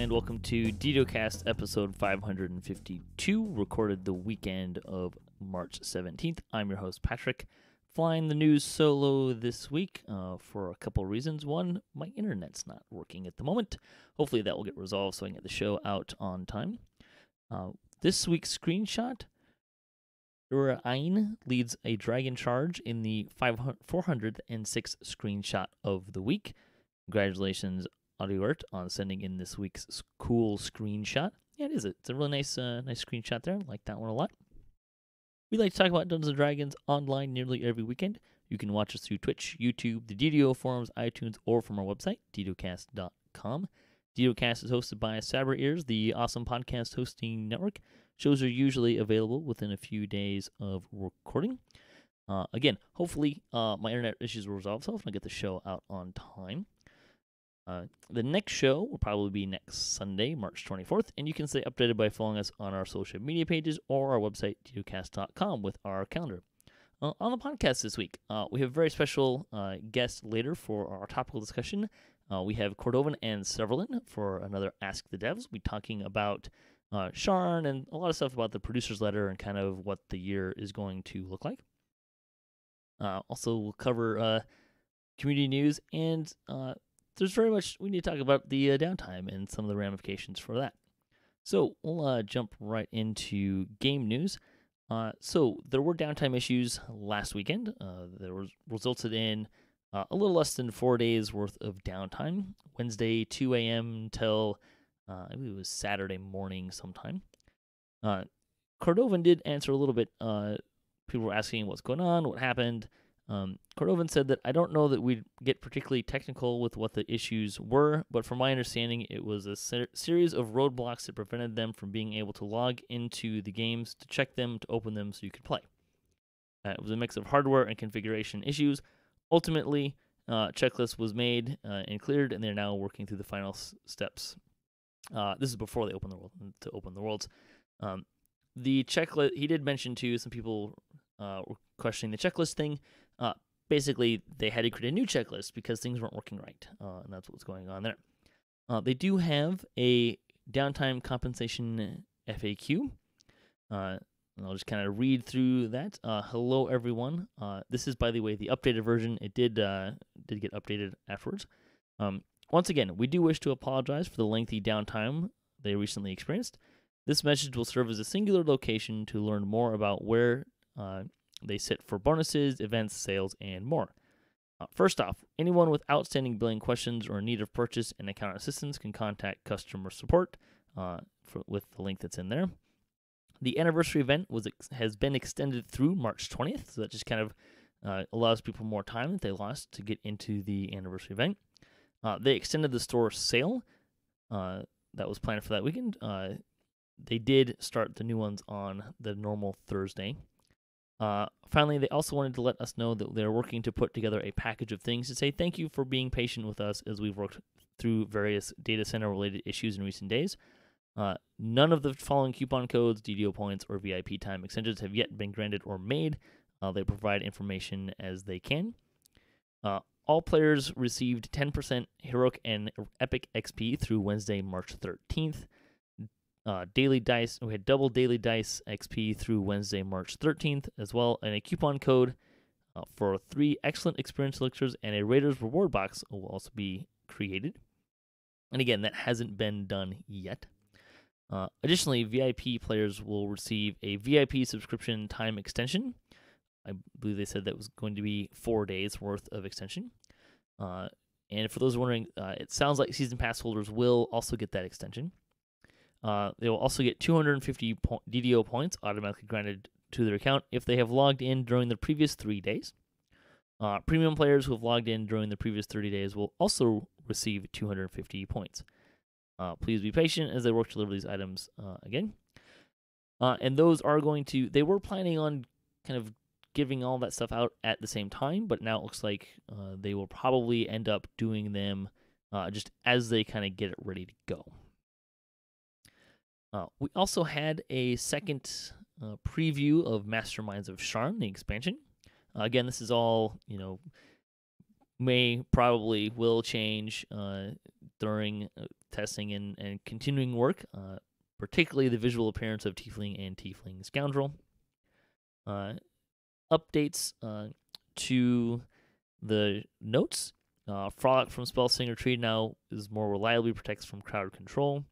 and welcome to DDOCast episode 552, recorded the weekend of March 17th. I'm your host, Patrick, flying the news solo this week for a couple reasons. One, my internet's not working at the moment. Hopefully that will get resolved so I can get the show out on time. This week's screenshot, Ein leads a dragon charge in the 406th screenshot of the week. Congratulations, AudioArt, on sending in this week's cool screenshot. Yeah, it is. It's a really nice screenshot there. I like that one a lot. We like to talk about Dungeons & Dragons online nearly every weekend. You can watch us through Twitch, YouTube, the DDO forums, iTunes, or from our website, DDOcast.com. DDOcast is hosted by Saber Ears, the awesome podcast hosting network. Shows are usually available within a few days of recording. Again, hopefully my internet issues will resolve themselves and I'll get the show out on time. The next show will probably be next Sunday, March 24th, and you can stay updated by following us on our social media pages or our website, DDOcast.com, with our calendar. On the podcast this week, we have a very special guest later for our topical discussion. We have Cordovan and Severlin for another Ask the Devs. We'll be talking about Sharn and a lot of stuff about the producer's letter and kind of what the year is going to look like. Also, we'll cover community news, and there's very much we need to talk about the downtime and some of the ramifications for that. So we'll jump right into game news. So there were downtime issues last weekend. There was resulted in a little less than 4 days worth of downtime. Wednesday 2 a.m. till I believe it was Saturday morning sometime. Cordovan did answer a little bit. People were asking what's going on, what happened. Cordovan said that I don't know that we'd get particularly technical with what the issues were, but from my understanding, it was a series of roadblocks that prevented them from being able to log into the games, to check them, to open them so you could play. It was a mix of hardware and configuration issues. Ultimately, checklist was made and cleared, and they're now working through the final steps. This is before they open the worlds. The checklist, he did mention too, some people were questioning the checklist thing. Basically, they had to create a new checklist because things weren't working right, and that's what's going on there. They do have a downtime compensation FAQ, and I'll just kind of read through that. Hello, everyone. This is, by the way, the updated version. It did get updated afterwards. Once again, we do wish to apologize for the lengthy downtime they recently experienced. This message will serve as a singular location to learn more about where they sit for bonuses, events, sales, and more. First off, anyone with outstanding billing questions or in need of purchase and account assistance can contact customer support with the link that's in there. The anniversary event has been extended through March 20th, so that just kind of allows people more time that they lost to get into the anniversary event. They extended the store sale that was planned for that weekend. They did start the new ones on the normal Thursday. Finally, they also wanted to let us know that they're working to put together a package of things to say thank you for being patient with us as we've worked through various data center related issues in recent days. None of the following coupon codes, DDO points, or VIP time extensions have yet been granted or made. They provide information as they can. All players received 10% Heroic and Epic XP through Wednesday, March 13th. Daily dice, we had double daily dice XP through Wednesday, March 13th, as well, and a coupon code for 3 excellent experience elixirs and a Raiders reward box will also be created. And again, that hasn't been done yet. Additionally, VIP players will receive a VIP subscription time extension. I believe they said that was going to be 4 days worth of extension. And for those wondering, it sounds like season pass holders will also get that extension. They will also get 250 DDO points automatically granted to their account if they have logged in during the previous 3 days. Premium players who have logged in during the previous 30 days will also receive 250 points. Please be patient as they work to deliver these items again. And those are they were planning on kind of giving all that stuff out at the same time, but now it looks like they will probably end up doing them just as they kind of get it ready to go. We also had a second preview of Masterminds of Sharn, the expansion. Again, this is all, probably will change during testing and continuing work, particularly the visual appearance of Tiefling and Tiefling Scoundrel. Updates to the notes. Frolic from Spellslinger Tree now is more reliably protects from crowd control.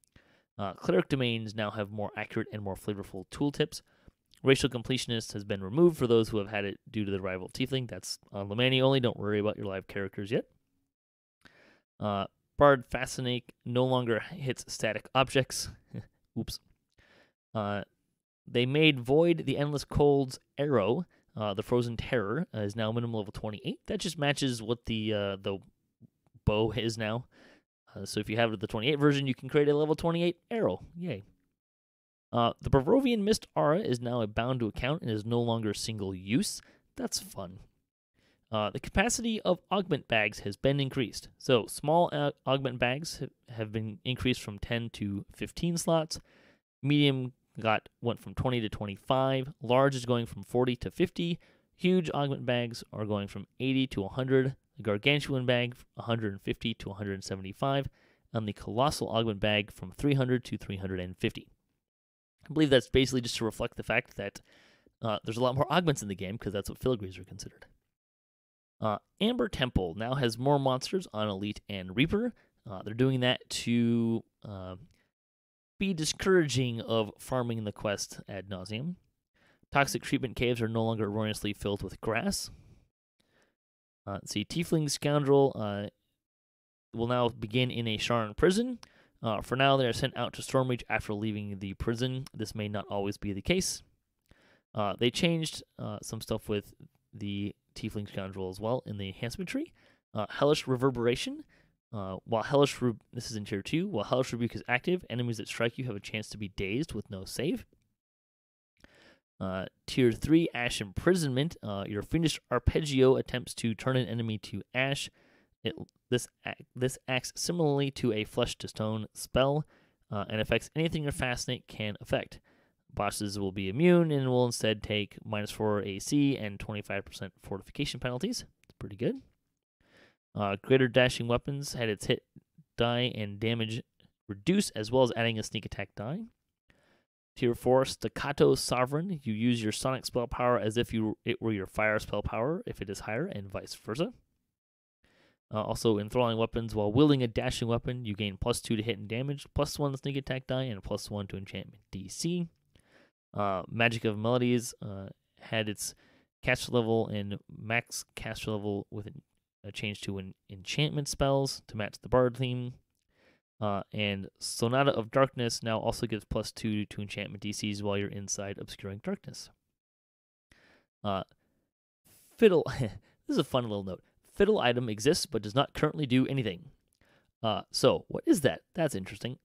Cleric domains now have more accurate and more flavorful tooltips. Racial completionist has been removed for those who have had it due to the arrival of Tiefling. That's on Lemani only. Don't worry about your live characters yet. Bard Fascinate no longer hits static objects. Oops. They made Void the Endless Cold's arrow. The Frozen Terror is now minimum level 28. That just matches what the bow is now. So if you have the 28 version, you can create a level 28 arrow. Yay. The Barovian Mist Aura is now a bound to account and is no longer single use. That's fun. The capacity of augment bags has been increased. So small augment bags have been increased from 10 to 15 slots. Medium went from 20 to 25. Large is going from 40 to 50. Huge augment bags are going from 80 to 100. The gargantuan bag 150 to 175, and the colossal augment bag from 300 to 350. I believe that's basically just to reflect the fact that there's a lot more augments in the game, because that's what filigrees are considered. Amber Temple now has more monsters on Elite and Reaper. They're doing that to be discouraging of farming the quest ad nauseum. Toxic treatment caves are no longer erroneously filled with grass. Let's see, Tiefling Scoundrel will now begin in a Sharn prison. For now, they are sent out to Stormreach after leaving the prison. This may not always be the case. They changed some stuff with the Tiefling Scoundrel as well in the enhancement tree. Hellish Reverberation. This is in Tier 2. While Hellish Rebuke is active, enemies that strike you have a chance to be dazed with no save. Tier 3, Ash Imprisonment. Your Fiendish Arpeggio attempts to turn an enemy to ash. This acts similarly to a Flesh to Stone spell and affects anything your Fascinate can affect. Bosses will be immune and will instead take -4 AC and 25% fortification penalties. It's pretty good. Greater Dashing Weapons had its hit die and damage reduced, as well as adding a sneak attack die. Tier 4, Staccato Sovereign. You use your Sonic spell power as if it were your Fire spell power if it is higher, and vice versa. Also, Enthralling Weapons. While wielding a dashing weapon, you gain +2 to hit and damage, +1 to sneak attack die, and +1 to enchantment DC. Magic of Melodies had its caster level and max caster level with a change to enchantment spells to match the Bard theme. And Sonata of Darkness now also gives +2 to enchantment DCs while you're inside Obscuring Darkness. Fiddle. This is a fun little note. Fiddle item exists but does not currently do anything. So what is that? That's interesting.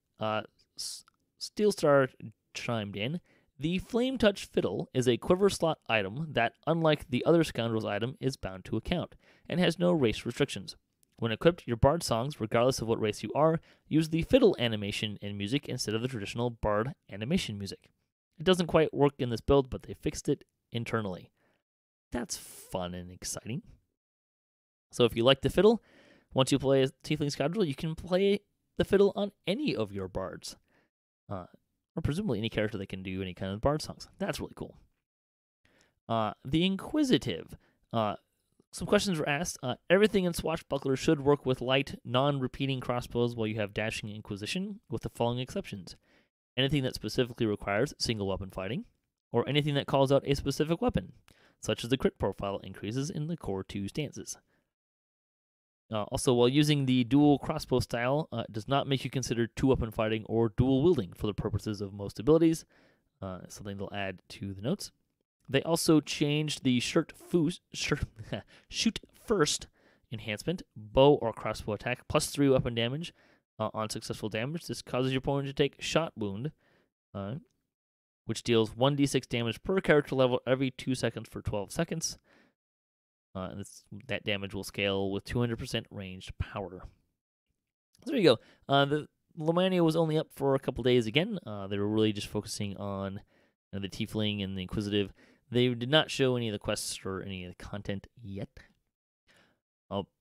Steelstar chimed in. The Flame Touch Fiddle is a quiver slot item that, unlike the other Scoundrel's item, is bound to account and has no race restrictions. When equipped, your Bard songs, regardless of what race you are, use the fiddle animation and music instead of the traditional Bard animation music. It doesn't quite work in this build, but they fixed it internally. That's fun and exciting. So if you like the fiddle, once you play as Tiefling Scoundrel, you can play the fiddle on any of your Bards. Or presumably any character that can do any kind of Bard songs. That's really cool. The Inquisitive. Some questions were asked. Everything in Swashbuckler should work with light, non-repeating crossbows while you have Dashing Inquisition, with the following exceptions. Anything that specifically requires single weapon fighting, or anything that calls out a specific weapon, such as the crit profile increases in the core 2 stances. Also, while using the dual crossbow style, it does not make you consider 2-weapon fighting or dual wielding for the purposes of most abilities. Something they'll add to the notes. They also changed the shoot first enhancement, bow or crossbow attack, +3 weapon damage on successful damage. This causes your opponent to take shot wound, which deals 1d6 damage per character level every 2 seconds for 12 seconds. That damage will scale with 200% ranged power. So there you go. The Lomania was only up for a couple days again. They were really just focusing on the Tiefling and the Inquisitive. They did not show any of the quests or any of the content yet.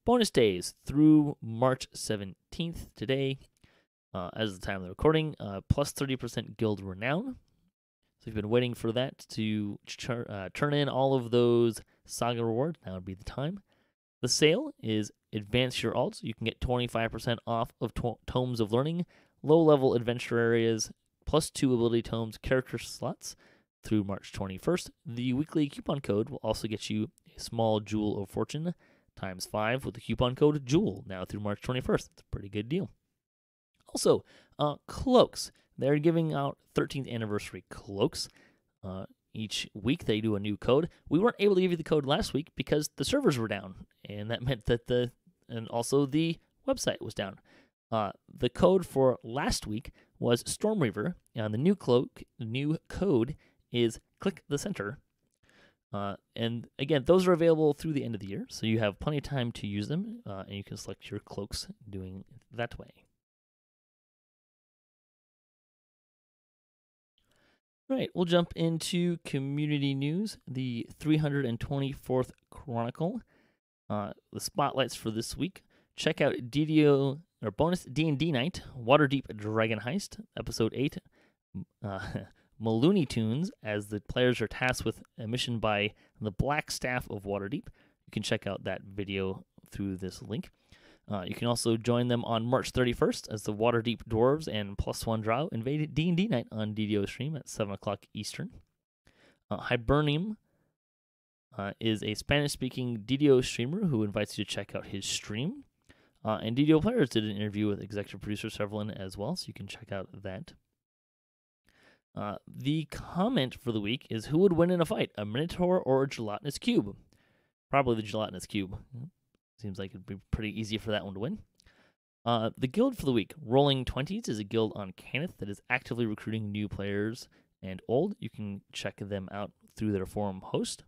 Bonus days through March 17th today, as the time of the recording, plus 30% guild renown. So if you've been waiting for that to turn in all of those saga rewards, now would be the time. The sale is advance your alts. You can get 25% off of Tomes of Learning, low-level adventure areas, plus 2 ability tomes, character slots through March 21st. The weekly coupon code will also get you a small Jewel of Fortune times 5 with the coupon code JEWEL now through March 21st. It's a pretty good deal. Also, cloaks. They're giving out 13th anniversary cloaks. Each week they do a new code. We weren't able to give you the code last week because the servers were down, and that meant that and also the website was down. The code for last week was Stormreaver, and the new code is Click the Center. And again, those are available through the end of the year, so you have plenty of time to use them, and you can select your cloaks doing that way. All right, we'll jump into community news. The 324th Chronicle. The spotlights for this week. Check out DDO or bonus D&D night, Waterdeep Dragon Heist, episode 8. Malooney Tunes, as the players are tasked with a mission by the Black Staff of Waterdeep. You can check out that video through this link. You can also join them on March 31st as the Waterdeep Dwarves and +1 Drow invade D&D night on DDO stream at 7 o'clock Eastern. Hibernium is a Spanish-speaking DDO streamer who invites you to check out his stream. And DDO Players did an interview with executive producer Severlin as well, so you can check out that. The comment for the week is, who would win in a fight, a Minotaur or a Gelatinous Cube? Probably the Gelatinous Cube. Seems like it'd be pretty easy for that one to win. The guild for the week, Rolling 20s, is a guild on Cannith that is actively recruiting new players and old. You can check them out through their forum host.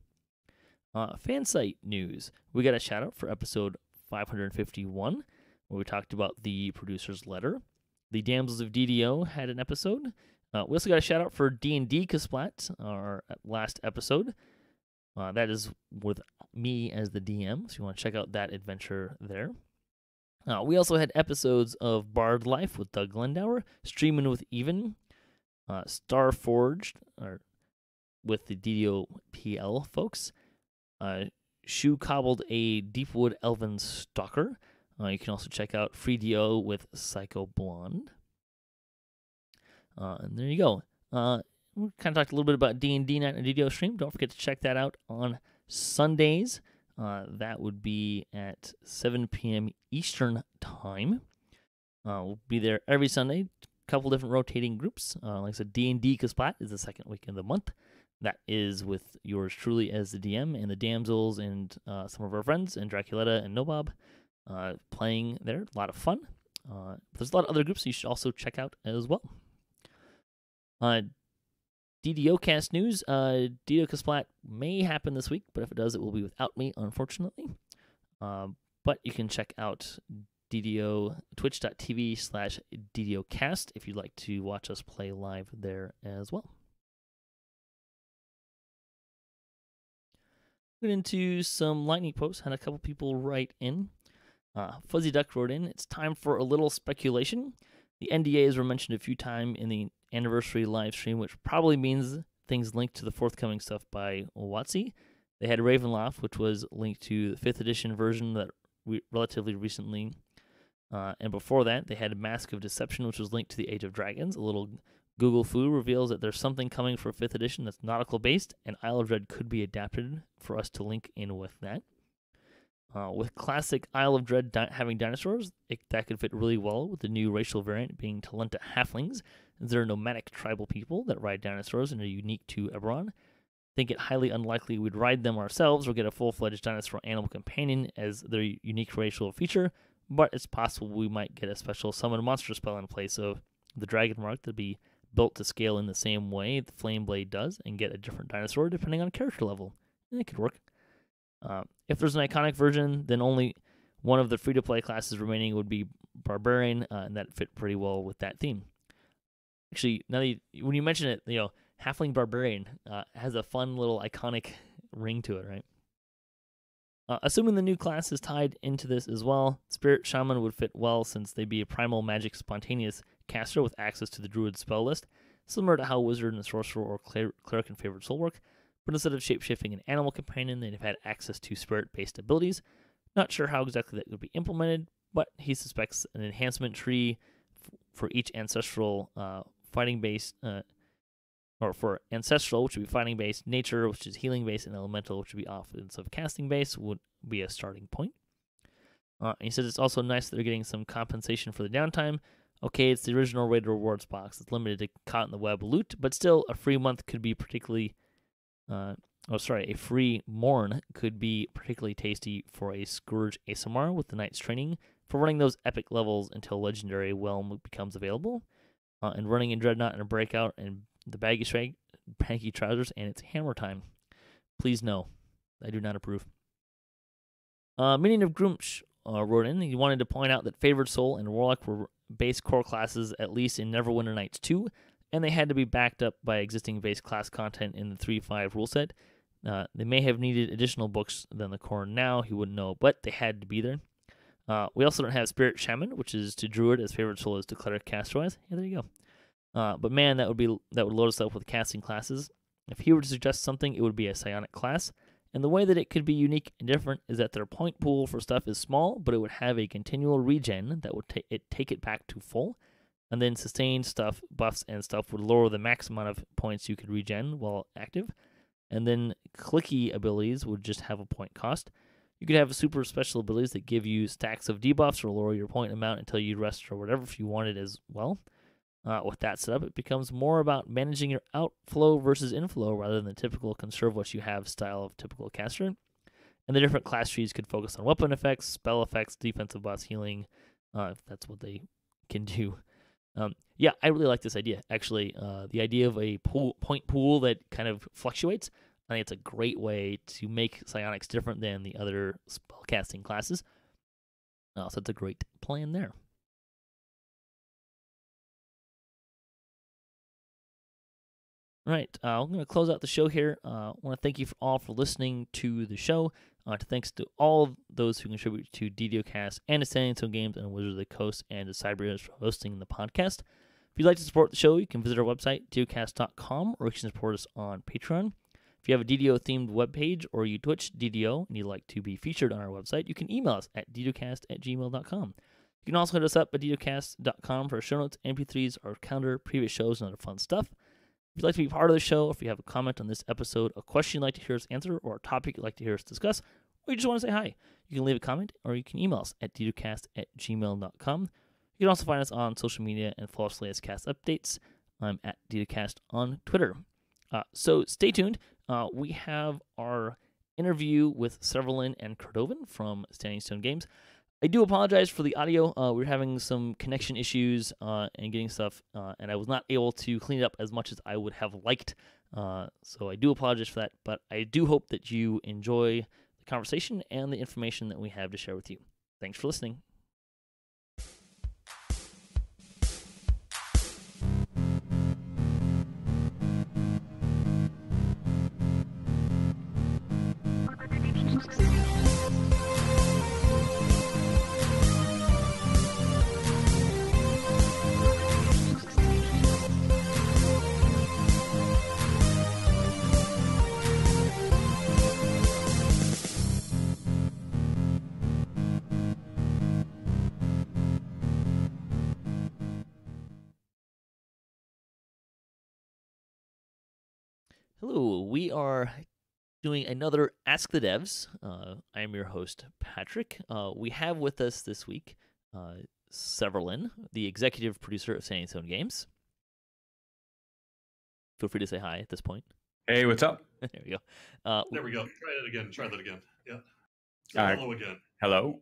Fansite news. We got a shout out for episode 551, where we talked about the producer's letter. The Damsels of DDO had an episode. We also got a shout out for D&D Kasplat, our last episode. That is with me as the DM, so you want to check out that adventure there. We also had episodes of Bard Life with Doug Glendower, Streaming with Even, Starforged, or with the DDO PL folks. Shu cobbled a Deepwood Elven Stalker. You can also check out Free DO with Psycho Blonde. And there you go. We kind of talked a little bit about D&D night and DDO stream. Don't forget to check that out on Sundays. That would be at 7 p.m. Eastern Time. We'll be there every Sunday. A couple different rotating groups. Like I said, D&D Kasplat is the second week of the month. That is with yours truly as the DM and the Damsels and some of our friends and Draculetta and Nobob playing there. A lot of fun. There's a lot of other groups you should also check out as well. DDOcast news. DDO Kasplat may happen this week, but if it does, it will be without me, unfortunately. But you can check out DDO, twitch.tv/DDOcast if you'd like to watch us play live there as well. Get into some lightning posts. Had a couple people write in. Fuzzy Duck wrote in, it's time for a little speculation. The NDAs were mentioned a few times in the anniversary live stream, which probably means things linked to the forthcoming stuff by WotC. They had Ravenloft, which was linked to the 5th edition version that relatively recently. And before that, they had Mask of Deception, which was linked to the Age of Dragons. A little Google Foo reveals that there's something coming for 5th edition that's nautical-based, and Isle of Dread could be adapted for us to link in with that. With classic Isle of Dread having dinosaurs, that could fit really well with the new racial variant being Talenta Halflings. They're nomadic tribal people that ride dinosaurs and are unique to Eberron. I think it highly unlikely we'd ride them ourselves or get a full-fledged dinosaur animal companion as their unique racial feature, but it's possible we might get a special summon monster spell in place of the Dragon Mark that'd be built to scale in the same way the Flame Blade does and get a different dinosaur depending on character level. And it could work. If there's an iconic version, then only one of the free-to-play classes remaining would be Barbarian, and that fit pretty well with that theme. Actually, now that when you mention it, Halfling Barbarian has a fun little iconic ring to it, right? Assuming the new class is tied into this as well, Spirit Shaman would fit well since they'd be a primal magic spontaneous caster with access to the Druid spell list, similar to how Wizard and Sorcerer or Cleric in Favored Soul work, but instead of shapeshifting an animal companion, they'd have had access to spirit-based abilities. Not sure how exactly that would be implemented, but he suspects an enhancement tree for each ancestral fighting-based, or for ancestral, which would be fighting-based, nature, which is healing-based, and elemental, which would be offensive casting-based, would be a starting point. He says it's also nice that they're getting some compensation for the downtime. Okay, it's the original Raid Rewards box. It's limited to caught in the web loot, but still, a free month could be particularly... a free Morn could be particularly tasty for a Scourge ASMR with the Knight's Training for running those epic levels until Legendary Whelm becomes available, and running in Dreadnought and a Breakout and the baggy trousers, and it's hammer time. Please no, I do not approve. Minion of Grumsh wrote in. He wanted to point out that Favored Soul and Warlock were base core classes, at least in Neverwinter Nights 2, and they had to be backed up by existing base class content in the 3.5 rule set. They may have needed additional books than the core now, he wouldn't know, but they had to be there. We also don't have Spirit Shaman, which is to Druid as Favored Soul is to Cleric caster-wise. Yeah, there you go. But man, that would load us up with casting classes. If he were to suggest something, it would be a psionic class. And the way that it could be unique and different is that their point pool for stuff is small, but it would have a continual regen that would take it back to full. And then sustained stuff, buffs, and stuff would lower the max amount of points you could regen while active. And then clicky abilities would just have a point cost. You could have super special abilities that give you stacks of debuffs or lower your point amount until you rest or whatever if you wanted as well. With that setup, it becomes more about managing your outflow versus inflow rather than the typical conserve what you have style of typical caster. And the different class trees could focus on weapon effects, spell effects, defensive buffs, healing, if that's what they can do. Yeah, I really like this idea, actually. The idea of a point pool that kind of fluctuates, I think it's a great way to make psionics different than the other spellcasting classes. So it's a great plan there. All right, I'm going to close out the show here. I want to thank you all for listening to the show. Thanks to all those who contribute to DDOCast and to Standing Stone Games and Wizards of the Coast and to Cyberus for hosting the podcast. If you'd like to support the show, you can visit our website, DDOCast.com, or you can support us on Patreon. If you have a DDO-themed webpage or you Twitch DDO and you'd like to be featured on our website, you can email us at ddocast@gmail.com. You can also hit us up at ddocast.com for show notes, MP3s, our calendar, previous shows, and other fun stuff. If you'd like to be part of the show, if you have a comment on this episode, a question you'd like to hear us answer, or a topic you'd like to hear us discuss, or you just want to say hi, you can leave a comment or you can email us at ddocast@gmail.com. You can also find us on social media and follow us latest cast updates. I'm at DDOCast on Twitter. So stay tuned. We have our interview with Severlin and Cordovan from Standing Stone Games. I do apologize for the audio. We're having some connection issues and getting stuff, and I was not able to clean it up as much as I would have liked. So I do apologize for that, but I do hope that you enjoy the conversation and the information that we have to share with you. Thanks for listening. Hello, we are doing another Ask the Devs. I am your host, Patrick. We have with us this week Severlin, the executive producer of Standing Stone Games. Feel free to say hi at this point. Hey, what's up? There we go. There we go. Try that again. Yeah. Hello again. Hello?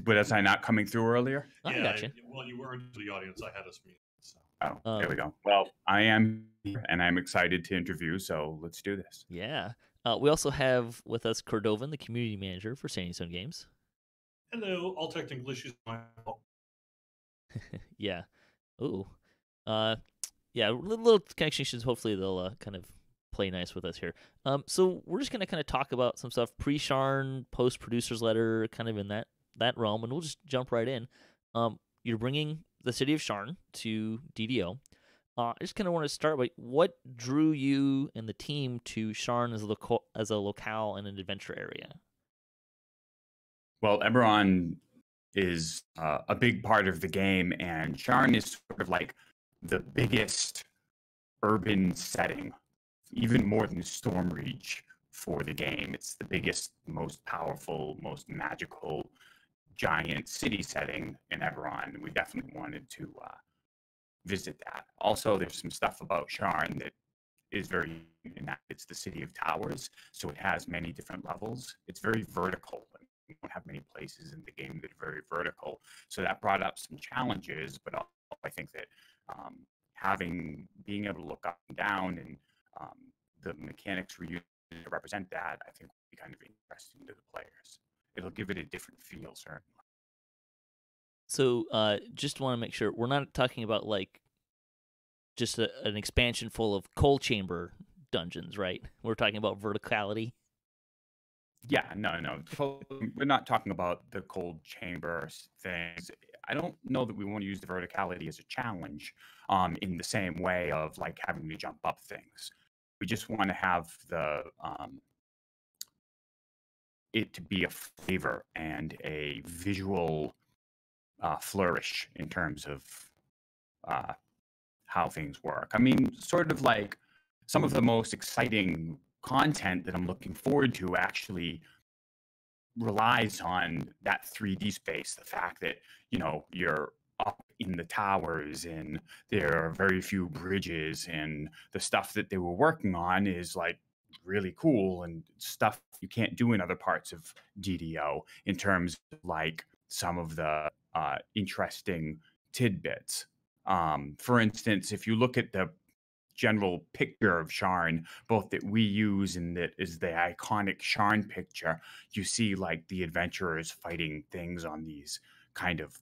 Was I not coming through earlier? I got you. Well, you were into the audience. I had us mute. So. Oh, there we go. Well, I am here, and I'm excited to interview, so let's do this. Yeah. We also have with us Cordovan, the community manager for Standing Stone Games. Hello. All technical issues. Yeah. Ooh. Yeah, little connection issues. Hopefully they'll kind of play nice with us here. So we're just gonna kind of talk about some stuff pre-Sharn, post-producer's letter, kind of in that realm, and we'll just jump right in. You're bringing the city of Sharn to DDO. I just kind of want to start by what drew you and the team to Sharn as a locale and an adventure area. Well, Eberron is a big part of the game, and Sharn is sort of like the biggest urban setting, even more than Stormreach for the game. It's the biggest, most powerful, most magical, giant city setting in Eberron. We definitely wanted to visit that. Also, there's some stuff about Sharn that is very in that it's the city of towers, so it has many different levels. It's very vertical. We don't have many places in the game that are very vertical, so that brought up some challenges. But I think that being able to look up and down and the mechanics we're using to represent that, I think will be kind of interesting to the players. It'll give it a different feel, certainly. So, just want to make sure we're not talking about like just an expansion full of coal chamber dungeons, right? We're talking about verticality. Yeah, no. We're not talking about the cold chamber things. I don't know that we want to use the verticality as a challenge in the same way of like having to jump up things. We just want to have it to be a flavor and a visual flourish in terms of how things work. I mean, sort of like some of the most exciting content that I'm looking forward to actually relies on that 3D space. The fact that, you're up in the towers and there are very few bridges, and the stuff that they were working on is like really cool and stuff you can't do in other parts of DDO in terms of like some of the interesting tidbits. For instance, if you look at the general picture of Sharn, both that we use and that is the iconic Sharn picture, you see like the adventurers fighting things on these kind of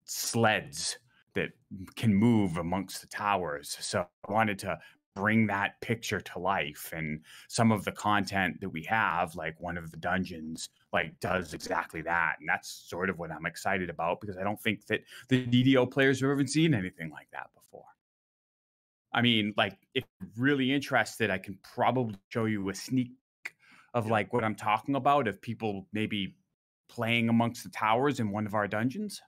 sleds that can move amongst the towers. So I wanted to bring that picture to life, and some of the content that we have, like one of the dungeons, like does exactly that, and that's sort of what I'm excited about, because I don't think that the DDO players have ever seen anything like that before. I mean, like, if you're really interested, I can probably show you a sneak peek of like what I'm talking about, of people maybe playing amongst the towers in one of our dungeons.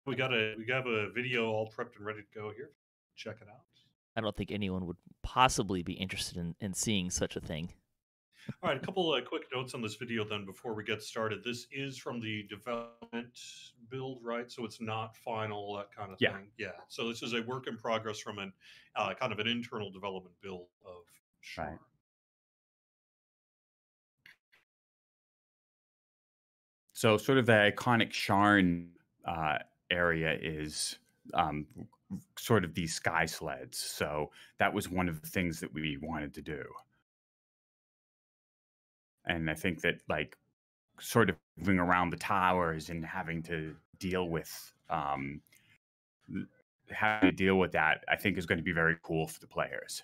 We have a video all prepped and ready to go here. Check it out. I don't think anyone would possibly be interested in seeing such a thing. All right, a couple of quick notes on this video then before we get started. This is from the development build, right? So it's not final, that kind of thing. Yeah. So this is a work in progress from an kind of an internal development build of Sharn. Right. So sort of the iconic Sharn area is sort of these sky sleds. So that was one of the things that we wanted to do. And I think that like sort of moving around the towers and having to deal with that, I think is going to be very cool for the players.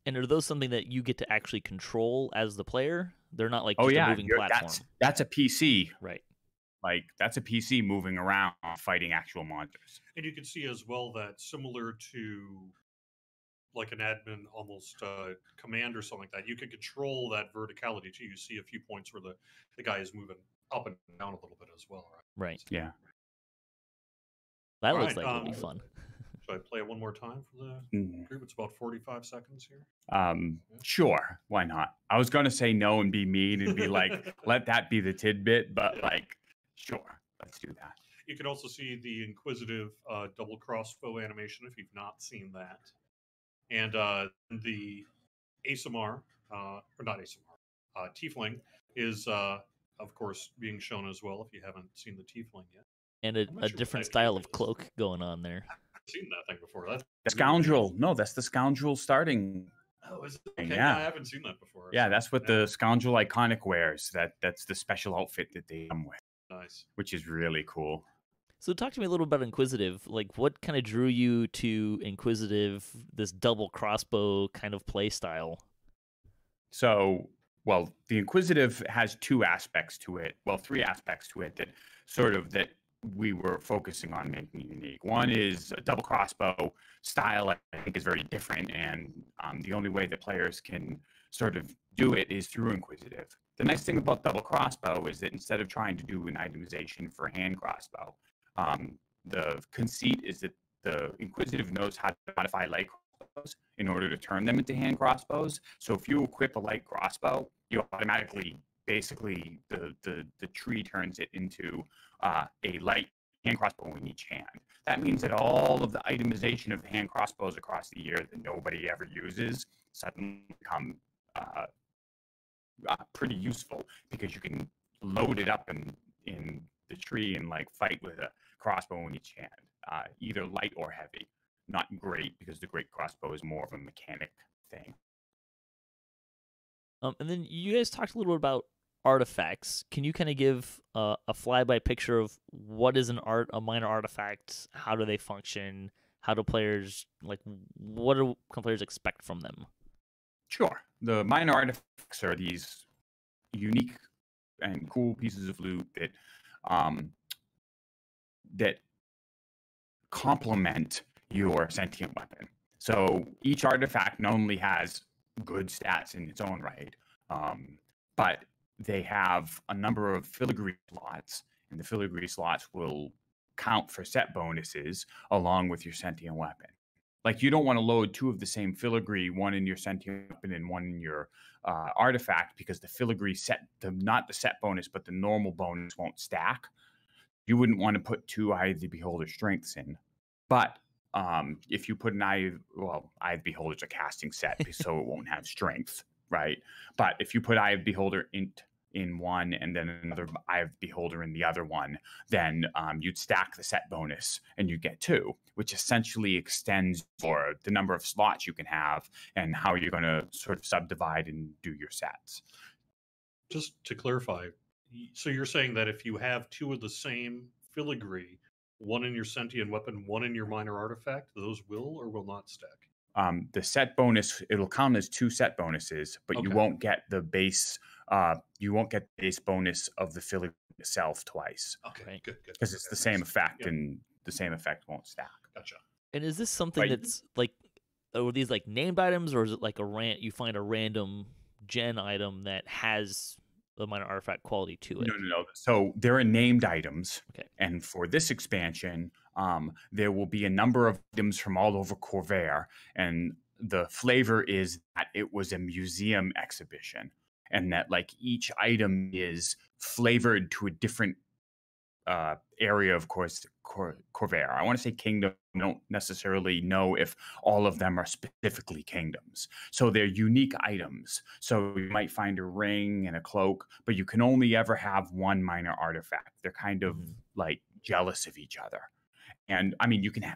And are those something that you get to actually control as the player? They're not like just a moving platform. That's a PC. Right. Like that's a PC moving around fighting actual monsters. And you can see as well that similar to like an admin almost command or something like that, you can control that verticality too. You see a few points where the guy is moving up and down a little bit as well, right? Right. Yeah. That looks like it'll be fun. Should I play it one more time for the group? It's about 45 seconds here. Sure. Why not? I was going to say no and be mean and be like, let that be the tidbit, but like, sure, let's do that. You can also see the inquisitive double crossbow animation if you've not seen that. And the ASMR, or not ASMR, Tiefling is, of course, being shown as well if you haven't seen the Tiefling yet. And a different style of cloak going on there. I've seen that thing before. That's the scoundrel. No, that's the scoundrel starting. Oh, is it? Okay, yeah. I haven't seen that before. Yeah, that's what the scoundrel iconic wears. That's the special outfit that they come with. Nice. Which is really cool. So talk to me a little about Inquisitive. Like, what kind of drew you to Inquisitive, this double crossbow kind of play style? So, well, the Inquisitive has two aspects to it. Well, three aspects to it that we were focusing on making unique. One is a double crossbow style. I think is very different, and the only way that players can sort of do it is through Inquisitive. The nice thing about double crossbow is that instead of trying to do an itemization for a hand crossbow, the conceit is that the Inquisitive knows how to modify light crossbows in order to turn them into hand crossbows. So if you equip a light crossbow, you automatically, basically, the tree turns it into a light hand crossbow in each hand. That means that all of the itemization of hand crossbows across the year that nobody ever uses suddenly become pretty useful, because you can load it up in the tree and like fight with a crossbow in each hand, either light or heavy. Not great, because the great crossbow is more of a mechanic thing. And then you guys talked a little bit about artifacts. Can you kind of give a flyby picture of what is a minor artifact? How do they function? How do players, like, what do players expect from them? Sure. The minor artifacts are these unique and cool pieces of loot that complement your sentient weapon. So each artifact not only has good stats in its own right, but they have a number of filigree slots, and the filigree slots will count for set bonuses along with your sentient weapon. Like, you don't want to load two of the same filigree, one in your sentient weapon and one in your artifact, because the filigree not the set bonus, but the normal bonus won't stack. You wouldn't want to put two Eye of the Beholder strengths in. But if you put an Eye of Beholder's a casting set, so it won't have strength, right? But if you put Eye of Beholder in one and then another Eye of Beholder in the other one, then you'd stack the set bonus and you get two, which essentially extends for the number of slots you can have and how you're going to sort of subdivide and do your sets. Just to clarify, so you're saying that if you have two of the same filigree, one in your sentient weapon, one in your minor artifact, those will or will not stack? The set bonus, it'll count as two set bonuses, but you won't get the base. You won't get the base bonus of the filigree itself twice. Okay, good. Because it's the same effect, and the same effect won't stack. Gotcha. And is this something that's like, are these like named items, or is it like you find a random gen item that has the minor artifact quality to it? No. So there are named items. Okay. And for this expansion, there will be a number of items from all over Corvair. And the flavor is that it was a museum exhibition, and that like each item is flavored to a different area, of course, Corvair. I want to say kingdom. I don't necessarily know if all of them are specifically kingdoms. So they're unique items. So you might find a ring and a cloak, but you can only ever have one minor artifact. They're kind of like jealous of each other. And I mean, you can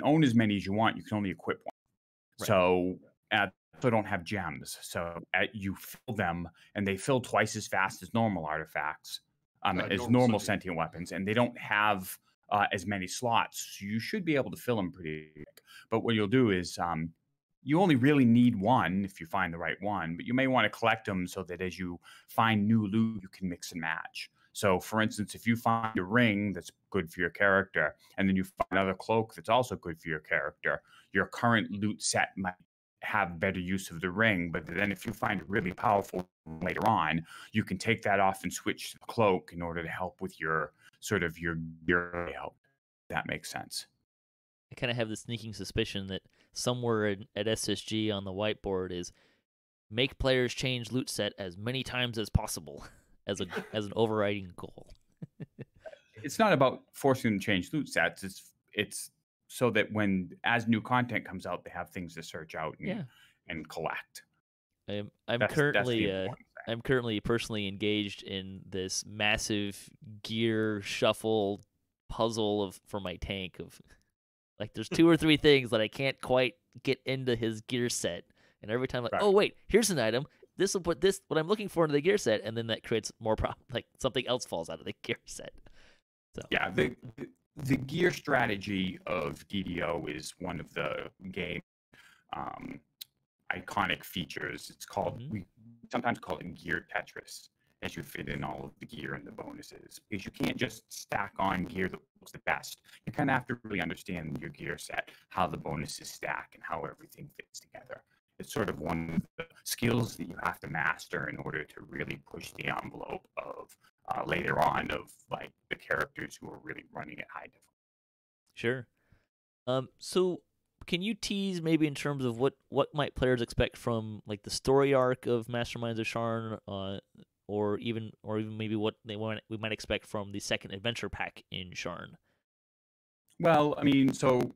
own as many as you want. You can only equip one. Right. So they don't have gems. So you fill them, and they fill twice as fast as normal artifacts. As normal sentient weapons, and they don't have as many slots. So you should be able to fill them pretty quick. But what you'll do is you only really need one if you find the right one, but you may want to collect them so that as you find new loot, you can mix and match. So, for instance, if you find a ring that's good for your character, and then you find another cloak that's also good for your character, your current loot set might have better use of the ring. But then if you find it really powerful later on, you can take that off and switch to the cloak in order to help with your gear layout. That makes sense. I kind of have the sneaking suspicion that somewhere at SSG on the whiteboard is make players change loot set as many times as possible as an overriding goal. It's not about forcing them to change loot sets. It's so that as new content comes out, they have things to search out and collect. I'm currently personally engaged in this massive gear shuffle puzzle for my tank of like there's 2 or 3 things that I can't quite get into his gear set, and every time oh wait, here's an item. This will put what I'm looking for into the gear set, and then that creates more problem. Like something else falls out of the gear set. So. Yeah, the gear strategy of DDO is one of the game um, iconic features. It's called, Mhm. we sometimes call it gear Tetris, as you fit in all of the gear and the bonuses, because you can't just stack on gear that looks the best. You kind of have to really understand your gear set, how the bonuses stack, and how everything fits together. It's sort of one of the skills that you have to master in order to really push the envelope of later on of like the characters who are really running at high difficulty. Sure. So can you tease maybe in terms of what might players expect from like the story arc of Masterminds of Sharn, or even maybe what we might expect from the second adventure pack in Sharn? Well, I mean, so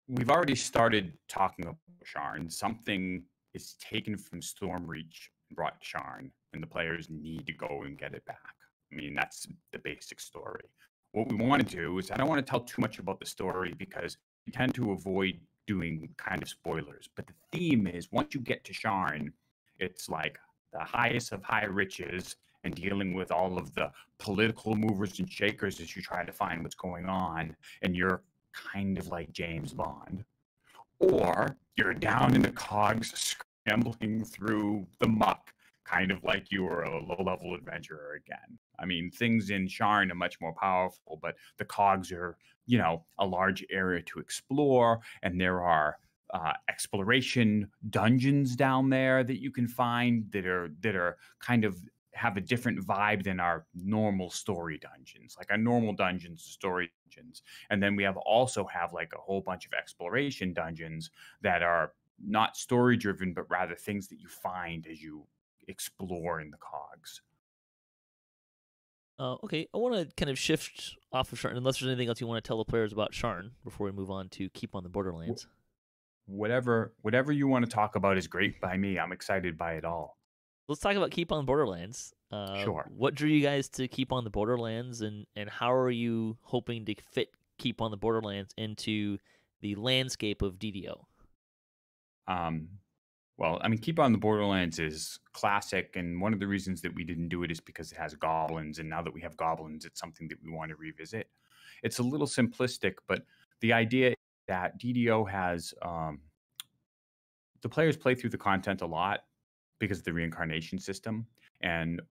we've already started talking about Sharn. Something is taken from Stormreach and brought to Sharn, and the players need to go and get it back. I mean, that's the basic story. What we want to do is, I don't want to tell too much about the story because we tend to avoid doing kind of spoilers. But the theme is, once you get to Sharn, it's like the highest of high riches and dealing with all of the political movers and shakers as you try to find what's going on. And you're kind of like James Bond, or you're down in the cogs scrambling through the muck, kind of like you were a low-level adventurer again. I mean, things in Sharn are much more powerful, but the cogs are, a large area to explore, and there are exploration dungeons down there that you can find that are kind of have a different vibe than our normal story dungeons. Like our normal dungeons, story dungeons, and then we also have like a whole bunch of exploration dungeons that are not story driven, but rather things that you find as you explore in the cogs. Okay, I want to kind of shift off of Sharn, unless there's anything else you want to tell the players about Sharn before we move on to Keep on the Borderlands. Whatever you want to talk about is great by me. I'm excited by it all. Let's talk about Keep on the Borderlands. Sure. What drew you guys to Keep on the Borderlands, and how are you hoping to fit Keep on the Borderlands into the landscape of DDO? Well, I mean, Keep on the Borderlands is classic, and one of the reasons that we didn't do it is because it has goblins, and now that we have goblins, it's something that we want to revisit. It's a little simplistic, but the idea is that DDO has the players play through the content a lot because of the reincarnation system, and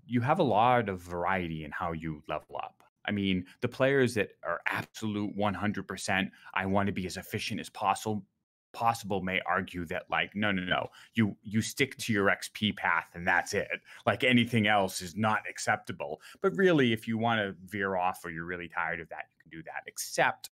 you have a lot of variety in how you level up. I mean, the players that are absolute 100%, I want to be as efficient as possible may argue that, like, no, you stick to your XP path and that's it. Like anything else is not acceptable. But really, if you want to veer off or you're really tired of that, you can do that, except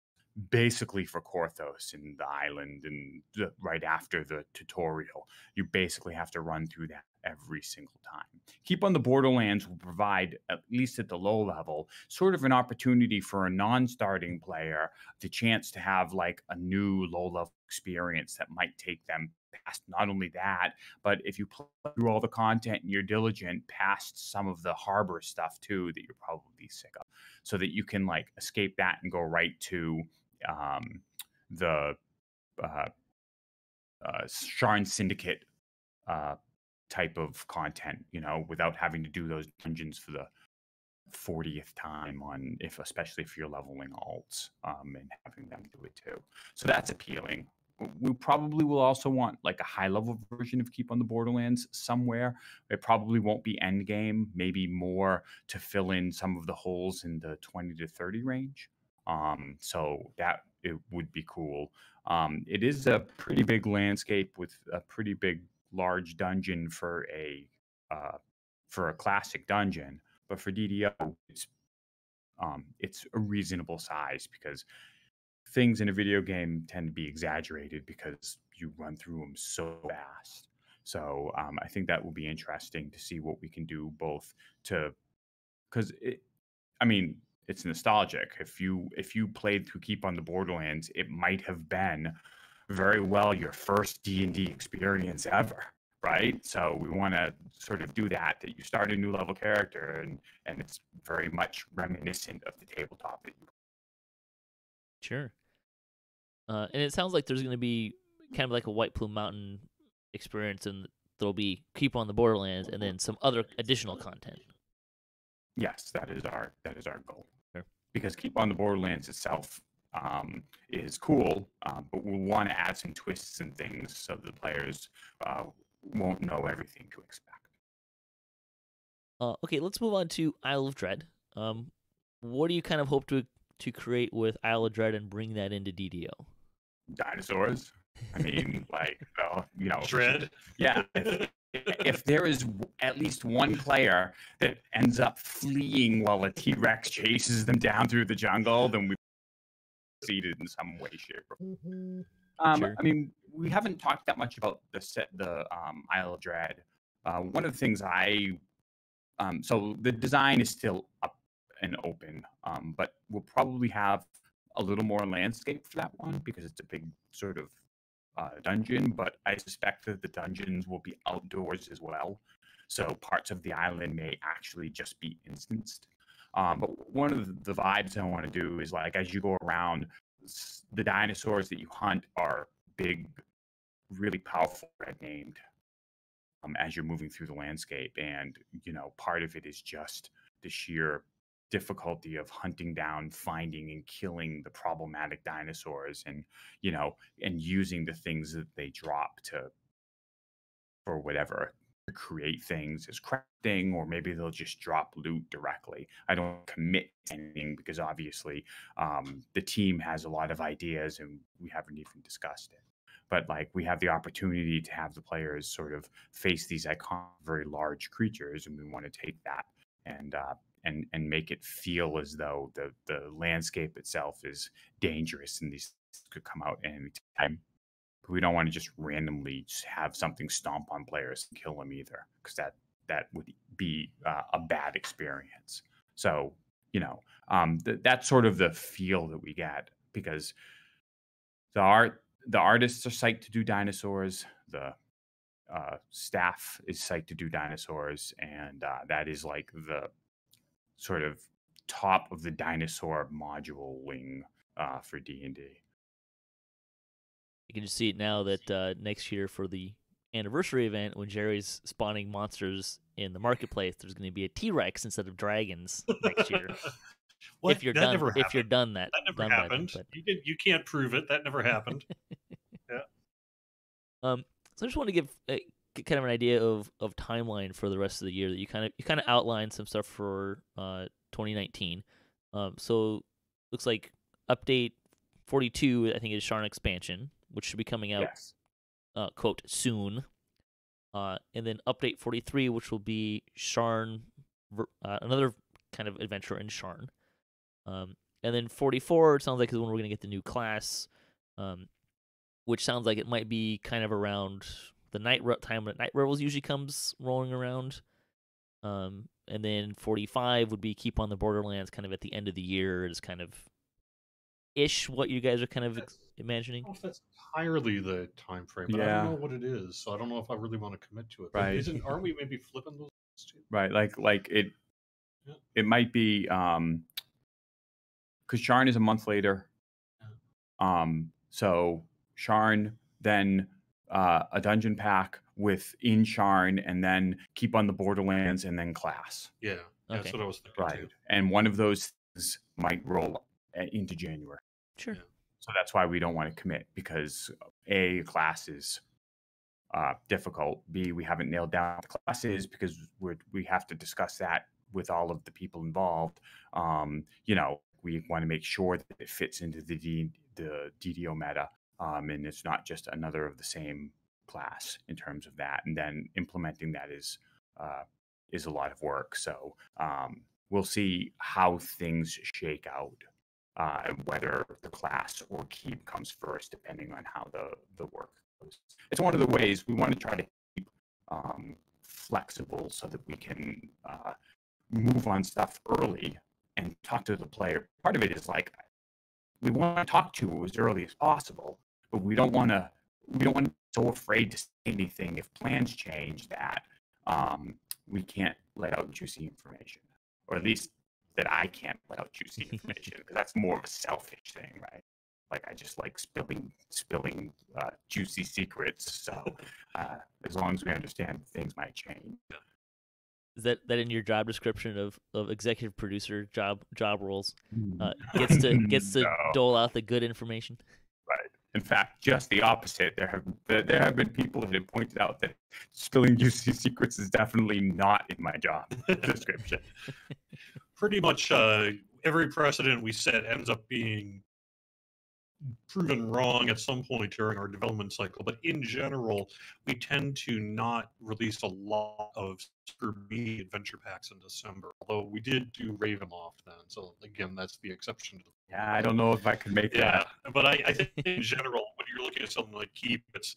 basically for Korthos and the island and right after the tutorial. You basically have to run through that every single time. Keep on the Borderlands will provide, at least at the low level, sort of an opportunity for a non-starting player the chance to have like a new low-level experience that might take them past not only that, but if you play through all the content and you're diligent, past some of the harbor stuff too that you're probably sick of, so that you can like escape that and go right to the Sharn Syndicate type of content, without having to do those dungeons for the 40th time especially if you're leveling alts, and having them do it too. So that's appealing. We probably will also want like a high level version of Keep on the Borderlands somewhere. It probably won't be end game, maybe more to fill in some of the holes in the 20 to 30 range. So that it would be cool. It is a pretty big landscape with a pretty big, large dungeon for a classic dungeon, but for DDO, it's a reasonable size because things in a video game tend to be exaggerated because you run through them so fast. So I think that will be interesting to see what we can do both to, because it's nostalgic. If you played through Keep on the Borderlands, it might have been very well your first D&D experience ever, right? So we want to sort of do that you start a new level character and it's very much reminiscent of the tabletop that you. Sure. And it sounds like there's going to be kind of like a White Plume Mountain experience, and there'll be Keep on the Borderlands and then some other additional content. Yes, that is our goal. Sure. because Keep on the Borderlands itself is cool, but we want to add some twists and things so the players won't know everything to expect. Okay, let's move on to Isle of Dread. What do you kind of hope to create with Isle of Dread and bring that into DDO? Dinosaurs. I mean, like, Dread. Yeah. If there is at least one player that ends up fleeing while a T-Rex chases them down through the jungle, then we succeeded in some way, shape, or form. Sure. I mean, we haven't talked that much about the Isle of Dread. One of the things so the design is still up and open, but we'll probably have a little more landscape for that one because it's a big sort of dungeon, but I suspect that the dungeons will be outdoors as well. So parts of the island may actually just be instanced. But one of the vibes I want to do is, like, as you go around, the dinosaurs that you hunt are big, really powerful, red named, as you're moving through the landscape. And, part of it is just the sheer difficulty of hunting down, finding, and killing the problematic dinosaurs, and and using the things that they drop for whatever, to create things as crafting, or maybe they'll just drop loot directly. I don't commit to anything because obviously the team has a lot of ideas and we haven't even discussed it. But, like, we have the opportunity to have the players sort of face these iconic, very large creatures, and we want to take that and make it feel as though the landscape itself is dangerous and these could come out at any time. But we don't want to just randomly have something stomp on players and kill them either, because that would be a bad experience. So, that's sort of the feel that we get, because the artists are psyched to do dinosaurs. The staff is psyched to do dinosaurs, and that is like the sort of top of the dinosaur module wing for D&D. You can just see it now that next year for the anniversary event, when Jerry's spawning monsters in the marketplace, there's going to be a T-Rex instead of dragons next year. What? If you're That done, never if you're happened. done That never happened. You can't prove it. That never happened. Yeah. So I just want to give kind of an idea of timeline for the rest of the year. That you kind of outlined some stuff for 2019. So looks like update 42, I think, is Sharn expansion, which should be coming out, Yes. Quote, soon. And then update 43, which will be Sharn, another kind of adventure in Sharn. And then 44, it sounds like, is when we're going to get the new class, which sounds like it might be kind of around the time when Night Rebels usually comes rolling around. And then 45 would be Keep on the Borderlands, kind of at the end of the year, is kind of ish what you guys are kind of imagining. I don't know if that's entirely the time frame, but I Yeah. don't know what it is, so I don't know if I really want to commit to it. Right. Aren't we maybe flipping those two? Right. Like it. Yeah. It might be because Sharn is a month later. So Sharn, then a dungeon pack within Sharn, and then Keep on the Borderlands, and then class. Yeah, Okay. that's what I was thinking Right. too. And one of those things might roll into January. Sure. Yeah. So that's why we don't want to commit, because A, class is difficult. B, we haven't nailed down what the class is, because we have to discuss that with all of the people involved. We want to make sure that it fits into the DDO meta, and it's not just another of the same class in terms of that. And then implementing that is a lot of work. So we'll see how things shake out, whether the class or keep comes first, depending on how the work goes. It's one of the ways we want to try to keep flexible so that we can move on stuff early and talk to the player. Part of it is, like, we want to talk to you as early as possible, but we don't want to be so afraid to say anything if plans change that we can't let out juicy information, or at least that I can't let out juicy information, because that's more of a selfish thing, right? Like, I just like spilling juicy secrets. So as long as we understand things might change. Is that in your job description of executive producer job roles? Mm. Gets to No. dole out the good information. Right. In fact, just the opposite. There have been people that have pointed out that spilling UC secrets is definitely not in my job description. Pretty much every precedent we set ends up being proven wrong at some point during our development cycle. But in general, we tend to not release a lot of super meaty adventure packs in December. Although we did do Ravenloft then, so again, that's the exception to the Yeah, I don't know if I could make yeah. that. But I think in general, when you're looking at something like Keep, it's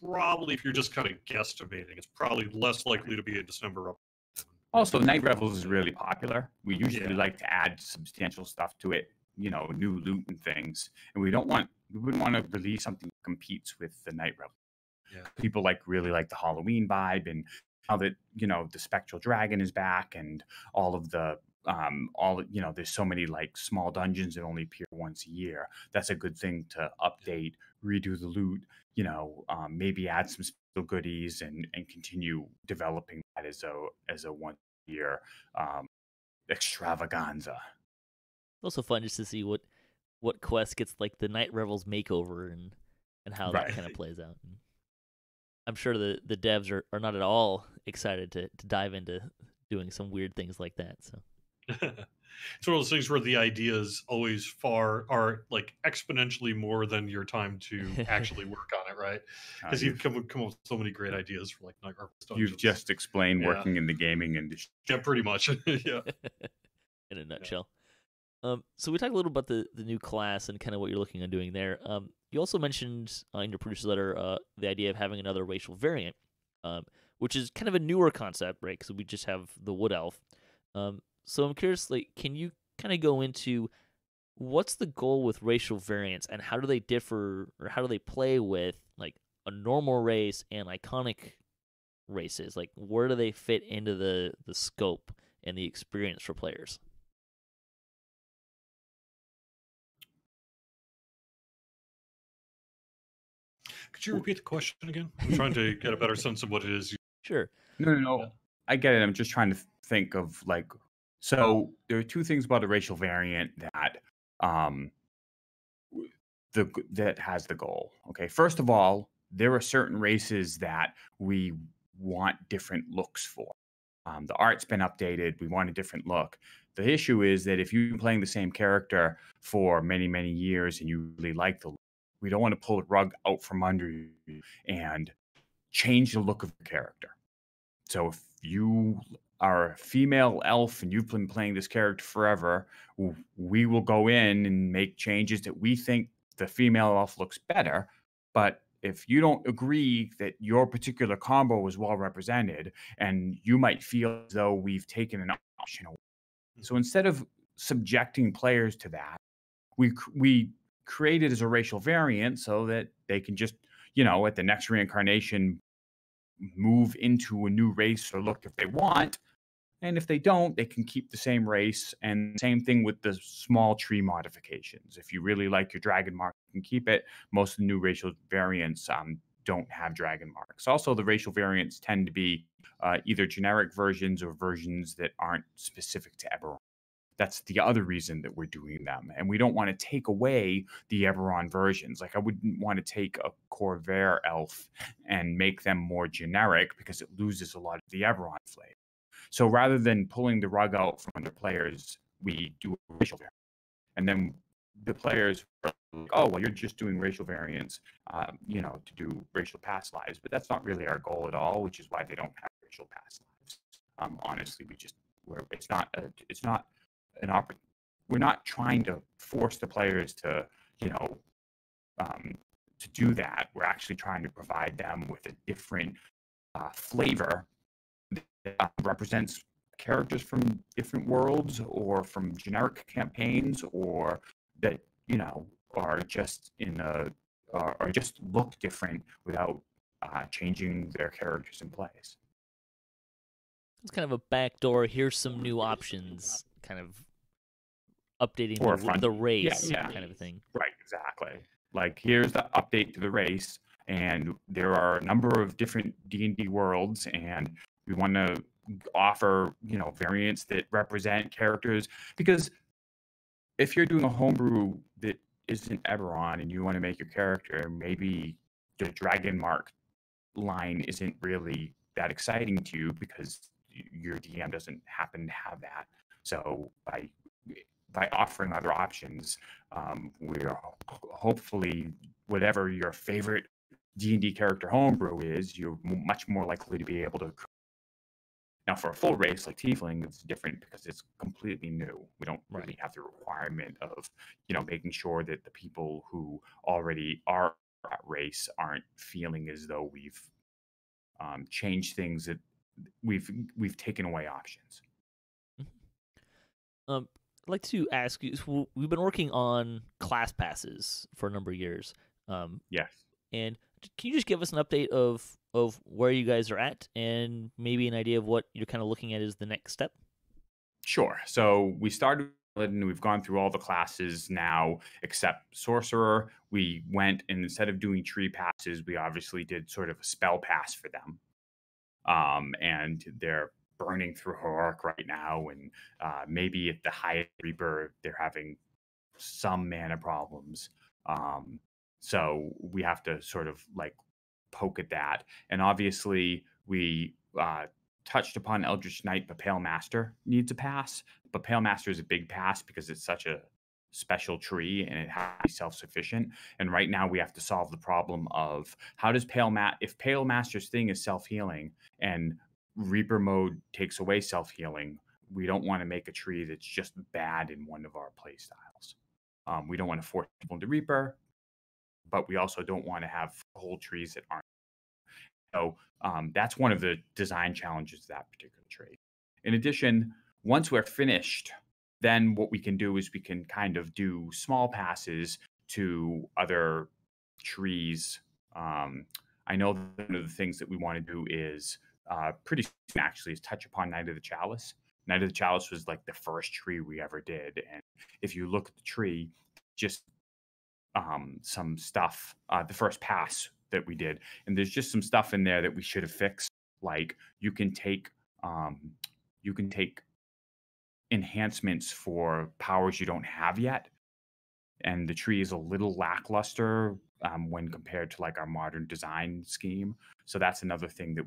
probably, if you're just kind of guesstimating, it's probably less likely to be a December update. Also, Night Revels is really popular. We usually Yeah. like to add substantial stuff to it, new loot and things. And we wouldn't want to release something that competes with the Night Revel. Yeah. People really like the Halloween vibe, and now that the Spectral Dragon is back, and all of the there's so many like small dungeons that only appear once a year. That's a good thing to update, redo the loot, maybe add some special goodies and continue developing that as a 1 year extravaganza. Also fun just to see what quest gets like the Night Revels makeover and how that Right. kind of plays out. And I'm sure the devs are not at all excited to dive into doing some weird things like that. So It's one of those things where the ideas always are like exponentially more than your time to actually work on it, right? Because you've come up with so many great ideas for like Night Revels dungeons. You've just explained Yeah. working in the gaming industry. Yeah, pretty much. Yeah. in a nutshell. So we talked a little about the new class and kind of what you're looking at doing there. You also mentioned in your producer letter the idea of having another racial variant, which is kind of a newer concept, right? Because we just have the Wood Elf. So I'm curious, like, can you kind of go into what's the goal with racial variants and how do they differ or how do they play with like a normal race and iconic races? Like, where do they fit into the scope and the experience for players? Could you repeat the question again? I'm trying to get a better sense of what it is. Sure. No. Yeah. I get it. I'm just trying to think of like, so there are two things about a racial variant that that has the goal. Okay, first of all, there are certain races that we want different looks for. The art's been updated. We want a different look. The issue is that if you've been playing the same character for many, many years and you really like the look, we don't want to pull the rug out from under you and change the look of the character. So if you are a female elf and you've been playing this character forever, we will go in and make changes that we think the female elf looks better. But if you don't agree that your particular combo was well represented, and you might feel as though we've taken an option away. So instead of subjecting players to that, we create it as a racial variant so that they can just, at the next reincarnation, move into a new race or look if they want. And if they don't, they can keep the same race. And same thing with the small tree modifications. If you really like your dragon mark, you can keep it. Most of the new racial variants don't have dragon marks. Also, the racial variants tend to be either generic versions or versions that aren't specific to Eberron. That's the other reason that we're doing them. And we don't want to take away the Eberron versions. Like, I wouldn't want to take a Corvair elf and make them more generic because it loses a lot of the Eberron flavor. So rather than pulling the rug out from under players, we do a racial variant. And then the players are like, oh, well, you're just doing racial variants, to do racial past lives. But that's not really our goal at all, which is why they don't have racial past lives. Honestly, it's not an opportunity. We're not trying to force the players to do that. We're actually trying to provide them with a different flavor that represents characters from different worlds or from generic campaigns, or that are just or just look different without changing their characters in place. It's kind of a backdoor. Here's some new options, kind of updating the race, kind of thing. Right, exactly. Like, here's the update to the race, and there are a number of different D&D worlds, and we want to offer, variants that represent characters. Because if you're doing a homebrew that isn't Eberron and you want to make your character, maybe the Dragon Mark line isn't really that exciting to you because your DM doesn't happen to have that. So by offering other options, we're hopefully, whatever your favorite D&D character homebrew is, you're much more likely to be able to. Now, for a full race like Tiefling, it's different because it's completely new. We don't really have the requirement of, making sure that the people who already are at race aren't feeling as though we've changed things, that we've taken away options. I'd like to ask you, so we've been working on class passes for a number of years. Yes. And can you just give us an update of where you guys are at and maybe an idea of what you're kind of looking at as the next step? Sure. So we started and we've gone through all the classes now except Sorcerer. We went, and instead of doing tree passes, we obviously did sort of a spell pass for them. And they're burning through Heroic right now, and maybe at the highest Reaper, they're having some mana problems. So we have to sort of like poke at that. And obviously we touched upon Eldritch Knight, but Pale Master needs a pass. But Pale Master is a big pass because it's such a special tree and it has to be self-sufficient. And right now we have to solve the problem of how does if Pale Master's thing is self-healing and Reaper mode takes away self-healing, we don't want to make a tree that's just bad in one of our play styles. We don't want to force people into Reaper, but we also don't want to have whole trees that aren't. So that's one of the design challenges of that particular tree. In addition, once we're finished, then what we can do is we can kind of do small passes to other trees. I know that one of the things that we want to do is pretty soon actually is touch upon Night of the Chalice. Night of the Chalice was like the first tree we ever did. And if you look at the tree, just some stuff, the first pass that we did, and there's just some stuff in there that we should have fixed. Like you can take enhancements for powers you don't have yet, and the tree is a little lackluster when compared to like our modern design scheme. So that's another thing that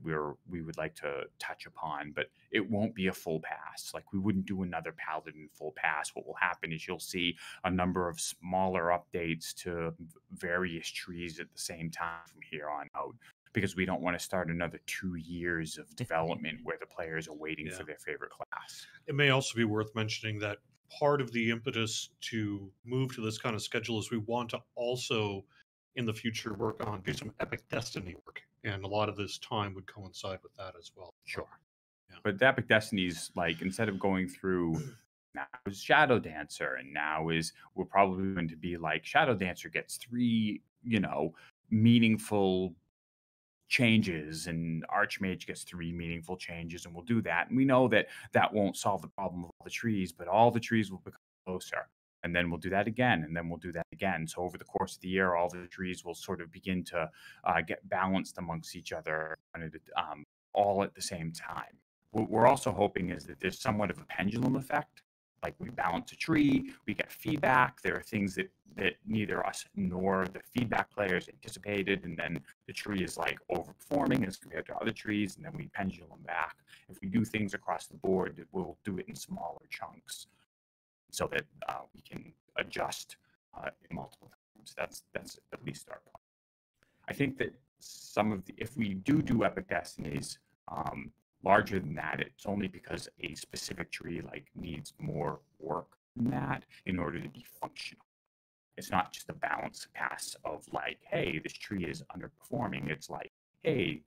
we would like to touch upon, but it won't be a full pass. Like we wouldn't do another Paladin full pass. What will happen is you'll see a number of smaller updates to various trees at the same time from here on out, because we don't want to start another 2 years of development where the players are waiting for their favorite class. It may also be worth mentioning that part of the impetus to move to this kind of schedule is we want to also in the future do some Epic Destiny work, and a lot of this time would coincide with that as well. Sure. But the Epic Destiny's, like, instead of going through now is Shadow Dancer, and now we're probably going to be like Shadow Dancer gets 3 meaningful changes, and Archmage gets 3 meaningful changes, and we'll do that. And we know that won't solve the problem of all the trees, but all the trees will become closer. And then we'll do that again, and then we'll do that again. So over the course of the year, all the trees will sort of begin to get balanced amongst each other, all at the same time. What we're also hoping is that there's somewhat of a pendulum effect. Like we balance a tree, we get feedback. There are things that neither us nor the feedback players anticipated, and then the tree is like overperforming as compared to other trees, and then we pendulum back. If we do things across the board, we'll do it in smaller chunks, so that we can adjust multiple times. That's at least our plan. I think that if we do Epic Destinies larger than that, it's only because a specific tree like needs more work than that in order to be functional. It's not just a balance pass of like, hey, this tree is underperforming. It's like, hey,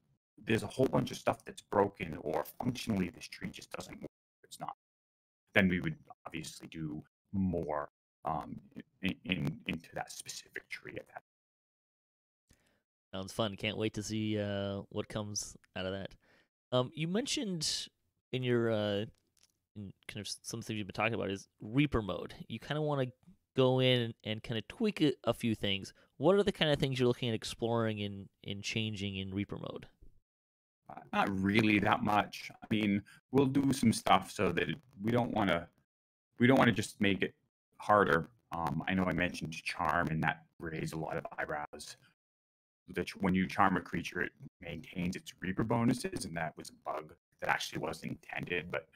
there's a whole bunch of stuff that's broken, or functionally this tree just doesn't work. It's not. Then we would obviously do more into that specific tree at that. Sounds fun. Can't wait to see what comes out of that. You mentioned in your in kind of some things you've been talking about is Reaper mode. You kind of want to go in and kind of tweak a few things. What are the kind of things you're looking at exploring and changing in Reaper mode? Not really that much. I mean, we'll do some stuff so that we don't want to just make it harder. I know I mentioned charm, and that raised a lot of eyebrows. That when you charm a creature, it maintains its Reaper bonuses, and that was a bug that actually wasn't intended, but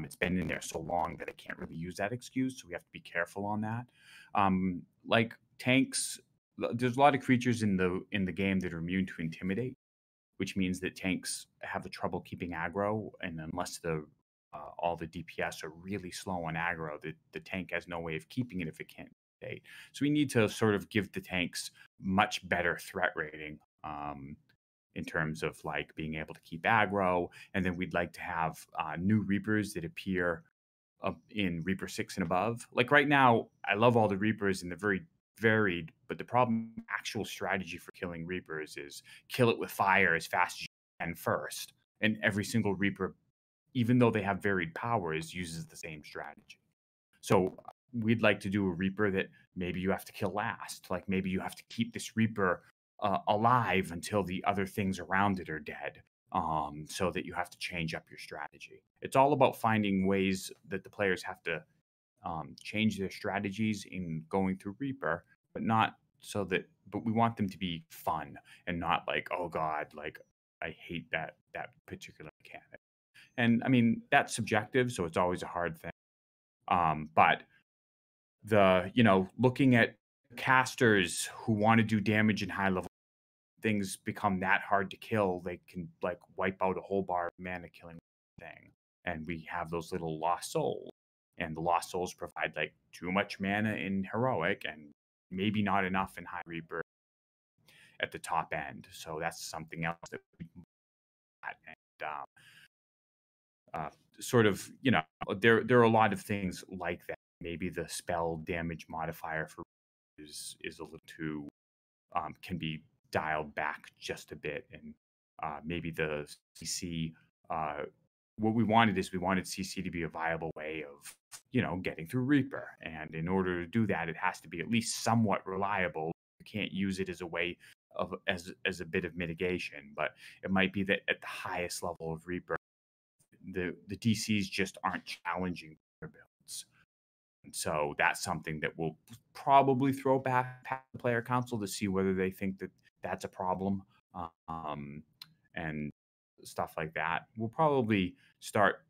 it's been in there so long that I can't really use that excuse, so we have to be careful on that. Like tanks, there's a lot of creatures in the game that are immune to intimidate, which means that tanks have the trouble keeping aggro, and unless all the DPS are really slow on aggro, the tank has no way of keeping it if it can't intimidate. So we need to sort of give the tanks much better threat rating in terms of like being able to keep aggro, and then we'd like to have new Reapers that appear in Reaper 6 and above. Like right now, I love all the Reapers and they're very varied, but the problem, actual strategy for killing Reapers is kill it with fire as fast as you can first. And every single Reaper, even though they have varied powers, uses the same strategy. So we'd like to do a Reaper that maybe you have to kill last. Like maybe you have to keep this Reaper alive until the other things around it are dead. So that you have to change up your strategy. It's all about finding ways that the players have to change their strategies in going through Reaper, but not so that. But we want them to be fun and not like, oh God, like I hate that particular mechanic. And I mean that's subjective, so it's always a hard thing. But looking at casters who want to do damage in high level things become that hard to kill, they can like wipe out a whole bar of mana killing thing. And we have those little lost souls. And the lost souls provide like too much mana in heroic and maybe not enough in high Reaper at the top end. So that's something else that we and sort of, there are a lot of things like that. Maybe the spell damage modifier for is a little too can be dialed back just a bit, and maybe the CC. What we wanted CC to be a viable way of getting through Reaper, and in order to do that, it has to be at least somewhat reliable. You can't use it as a way of as a bit of mitigation, but it might be that at the highest level of Reaper, the DCs just aren't challenging their builds. And so that's something that we'll probably throw back at the player council to see whether they think that that's a problem, and stuff like that. We'll probably start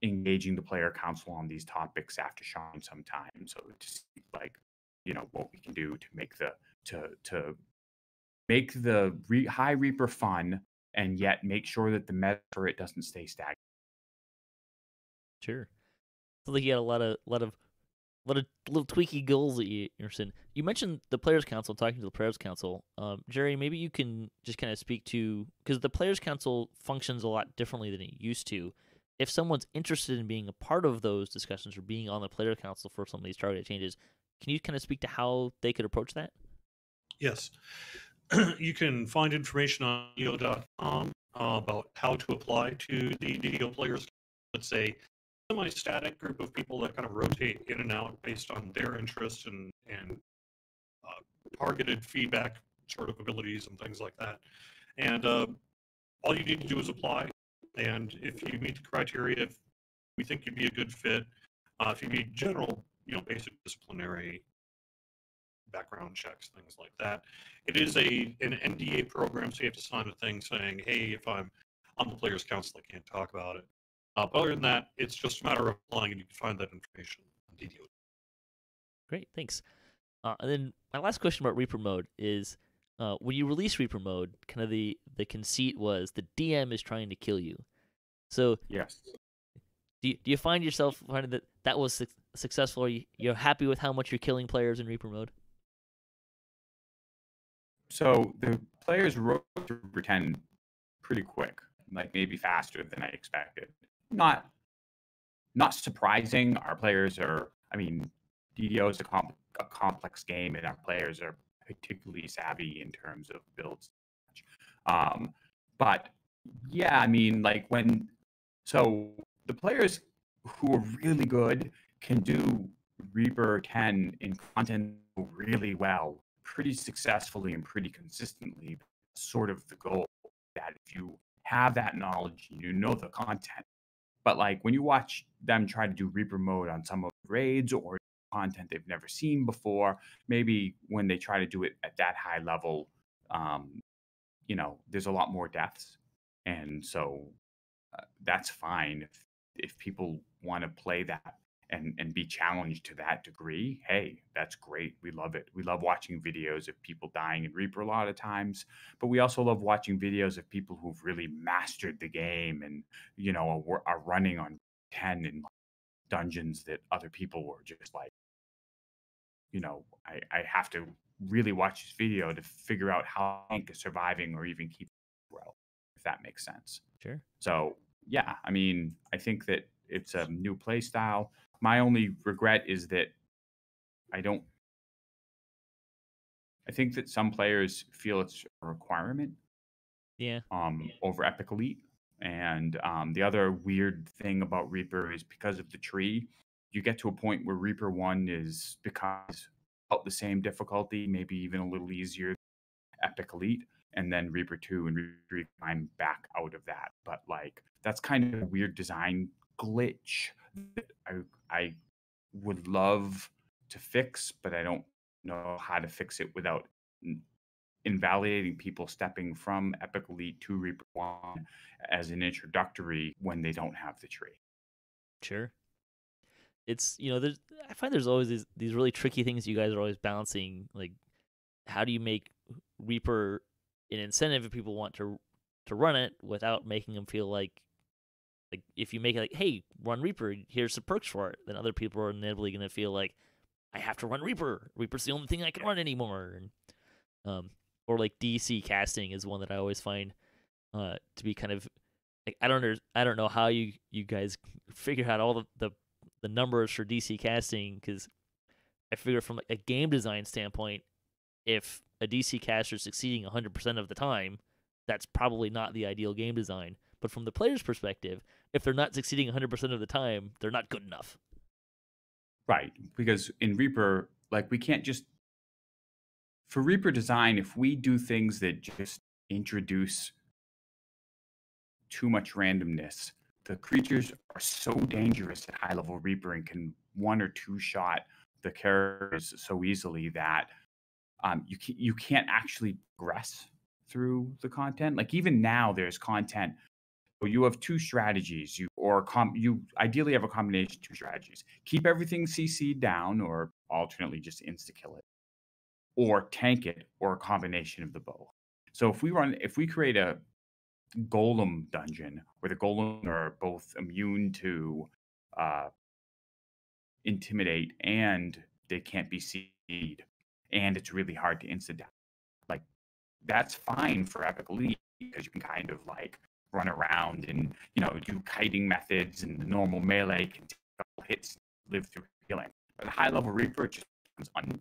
engaging the player council on these topics after Sharn sometime, so to see like what we can do to make the high Reaper fun, and yet make sure that the meta for it doesn't stay stagnant. Sure. So like you had a lot of little tweaky goals that you're interested in. You mentioned the Players Council, talking to the Players Council. Jerry, maybe you can just kind of speak to, because the Players Council functions a lot differently than it used to. If someone's interested in being a part of those discussions or being on the Players Council for some of these targeted changes, can you kind of speak to how they could approach that? Yes. You can find information on DDO.com about how to apply to the DDO Players. Let's say semi-static group of people that kind of rotate in and out based on their interests and targeted feedback sort of abilities and things like that. And all you need to do is apply. And if you meet the criteria, if we think you'd be a good fit, if you meet general, basic disciplinary background checks, things like that, it is an NDA program, so you have to sign a thing saying, hey, if I'm on the Players Council, I can't talk about it. But other than that, it's just a matter of applying, and you can find that information on DDO. Great, thanks. And then my last question about Reaper mode is, when you release Reaper mode, kind of the conceit was the DM is trying to kill you. So yes, do you find yourself finding that was successful? Are you're happy with how much you're killing players in Reaper mode? So the players wrote to pretend pretty quick, like maybe faster than I expected. Not surprising. Our players are, DDO is a complex game, and our players are particularly savvy in terms of builds. But yeah, so the players who are really good can do Reaper 10 in content really well, pretty successfully and pretty consistently. Sort of the goal, that if you have that knowledge, you know the content. But like when you watch them try to do Reaper mode on some of the raids or content they've never seen before, maybe when they try to do it at that high level, you know, there's a lot more deaths. And so that's fine if people want to play that and be challenged to that degree. Hey, that's great. We love it. We love watching videos of people dying in Reaper a lot of times, but we also love watching videos of people who've really mastered the game and, you know, are running on 10 in dungeons that other people were just like, you know, I have to really watch this video to figure out how Tank is surviving or even keep well, if that makes sense. Sure. So yeah, I mean, I think that it's a new play style. My only regret is that I think that some players feel it's a requirement Yeah. over Epic Elite. And the other weird thing about Reaper is because of the tree, you get to a point where Reaper 1 becomes about the same difficulty, maybe even a little easier than Epic Elite. And then Reaper 2 and Reaper 3 climb back out of that. But like that's kind of a weird design glitch that I would love to fix, but I don't know how to fix it without invalidating people stepping from Epic Elite to Reaper 1 as an introductory when they don't have the tree. Sure. It's, you know, I find there's always these really tricky things you guys are always balancing. Like, how do you make Reaper an incentive if people want to run it without making them feel like if you make it like, hey, run Reaper, here's some perks for it, then other people are inevitably going to feel like I have to run Reaper. Reaper's the only thing I can run anymore. And, or like DC casting is one that I always find to be kind of like I don't know how you guys figure out all the numbers for DC casting, because I figure from like a game design standpoint, if a DC caster is succeeding 100% of the time, that's probably not the ideal game design. But from the player's perspective, if they're not succeeding 100% of the time, they're not good enough. Right, because in Reaper, like we can't just for Reaper design, if we do things that just introduce too much randomness, the creatures are so dangerous at high level Reaper and can one or two shot the characters so easily that you can't actually progress through the content. Like even now, there's content where you have two strategies. You ideally have a combination of two strategies: keep everything CC'd down, or alternately just insta kill it, or tank it, or a combination of the both. So if we create a golem dungeon where the golems are both immune to intimidate and they can't be seed, and it's really hard to insta down, like that's fine for Epic Elite because you can kind of like run around and, you know, do kiting methods, and the normal melee can take a couple hits, live through healing. But the high level Reaper just becomes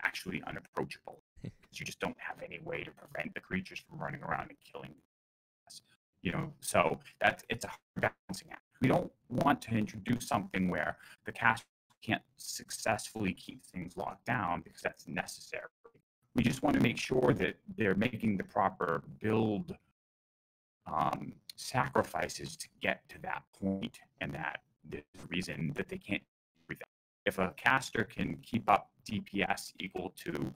actually unapproachable because you just don't have any way to prevent the creatures from running around and killing us. You know, so it's a hard balancing act. We don't want to introduce something where the caster can't successfully keep things locked down because that's necessary. We just want to make sure that they're making the proper build sacrifices to get to that point, and that there's a reason that they can't do that. If a caster can keep up DPS equal to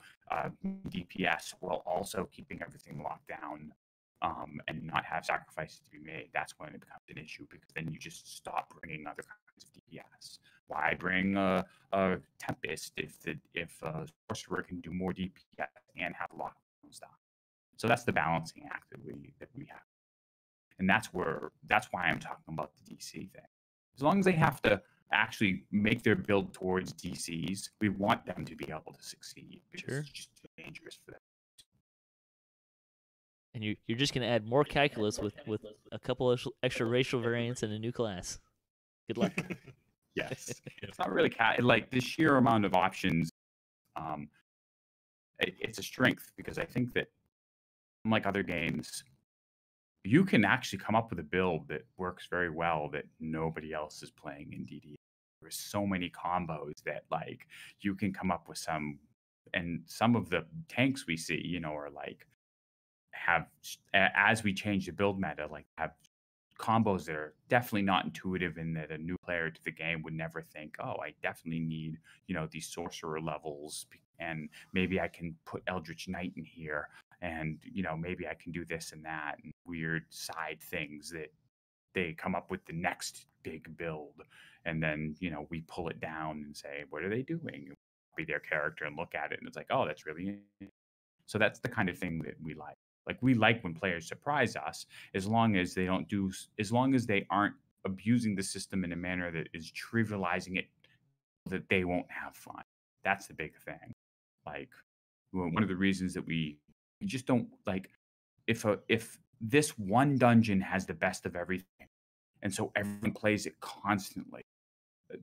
DPS while also keeping everything locked down and not have sacrifices to be made, that's when it becomes an issue, because then you just stop bringing other kinds of DPS. Why bring a Tempest if a Sorcerer can do more DPS and have lockdown stuff? So that's the balancing act that we have. And that's why I'm talking about the DC thing. As long as they have to actually make their build towards DCs, we want them to be able to succeed, because Sure. it's just too dangerous for them. And you're just going to add more calculus with a couple of extra racial variants and a new class. Good luck. Yes. It's not really like the sheer amount of options. It's a strength, because I think that unlike other games, you can actually come up with a build that works very well that nobody else is playing in DD. There's so many combos that like you can come up with some of the tanks we see, you know, are like have, as we change the build meta, like have combos that are definitely not intuitive and that a new player to the game would never think, oh, I definitely need, these sorcerer levels, and maybe I can put Eldritch Knight in here, and, maybe I can do this and that, and weird side things that they come up with the next big build. And then, we pull it down and say, what are they doing? Be their character and look at it. And it's like, oh, that's really, so that's the kind of thing that we like. Like, we like when players surprise us, as long as they aren't abusing the system in a manner that is trivializing it, that they won't have fun. That's the big thing. Like, one of the reasons that we just don't like, if this one dungeon has the best of everything, and so everyone plays it constantly,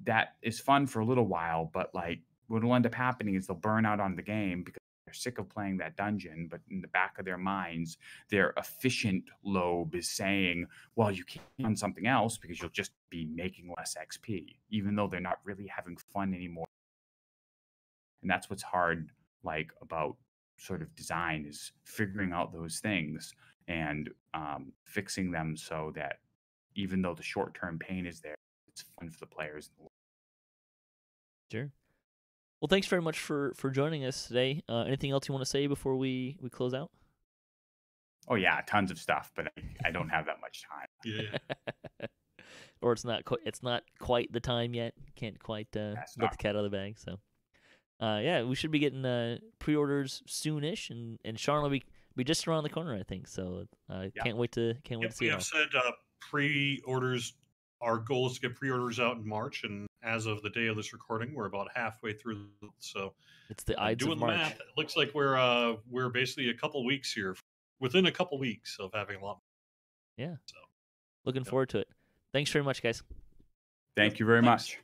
that is fun for a little while, but like what will end up happening is they'll burn out on the game because they're sick of playing that dungeon. But in the back of their minds, their efficient lobe is saying, well, you can't run something else because you'll just be making less XP, even though they're not really having fun anymore. And that's what's hard, like, about sort of design, is figuring out those things and fixing them so that even though the short-term pain is there, it's fun for the players. Sure. Well, thanks very much for joining us today. Anything else you want to say before we close out? Oh yeah, tons of stuff, but I don't have that much time. Yeah. Or it's not quite the time yet. Can't quite let the cat out of the bag. So, yeah, we should be getting pre-orders soonish, and Sharn will be just around the corner, I think. So, can't wait to see it. We have said pre-orders. Our goal is to get pre-orders out in March, and as of the day of this recording, we're about halfway through. So it's the Ides of March. Math, it looks like we're basically a couple weeks here, within a couple weeks of having a lot. Yeah. So looking forward to it. Thanks very much, guys. Thank you very much.